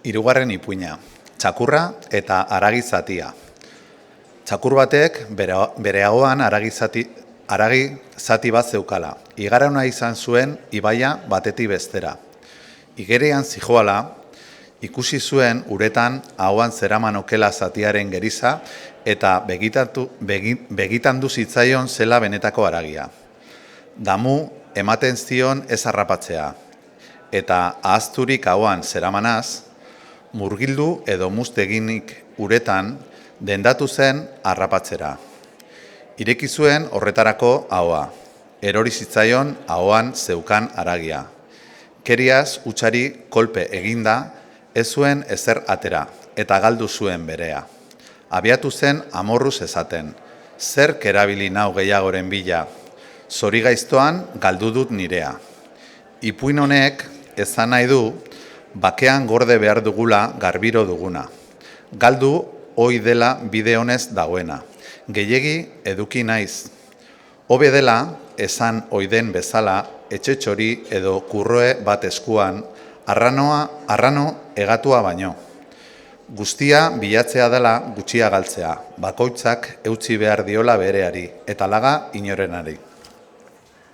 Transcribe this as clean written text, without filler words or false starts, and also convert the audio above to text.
Hirugarren ipuina, txakurra eta haragi zatia. Txakur batek bere ahoan haragi zati bat zeukala. Igarona izan zuen ibaia batetik bestera. Igerian zijoala, ikusi zuen uretan ahoan zeraman okela zatiaren geriza eta begitandu zitzaion zela benetako haragia. Damu ematen zion ez harrapatzea, eta ahazturik ahoan zeramanaz, murgildu edo musteginik uretan dendatu zen harrapatzera. Ireki zuen horretarako ahoa, erori zitzaion ahoan zeukan haragia. Keriaz hutsari kolpe eginda, ez zuen ezer atera, eta galdu zuen berea. Abiatu zen amorruz esaten, zer kerabili nau gehiagoren bila, zori gaiztoan galdu dut nirea. Ipuin honek esan nahi du, bakean gorde behar dugula garbiro duguna. Galdu hoi dela bide honez dagoena. Gehiegi eduki naiz. Hobe dela, esan oiden bezala, etxetxori edo kurroe bat eskuan, arrano egatua baino. Guztia bilatzea dela gutxia galtzea, bakoitzak eutsi behar diola bereari, eta laga inorenari.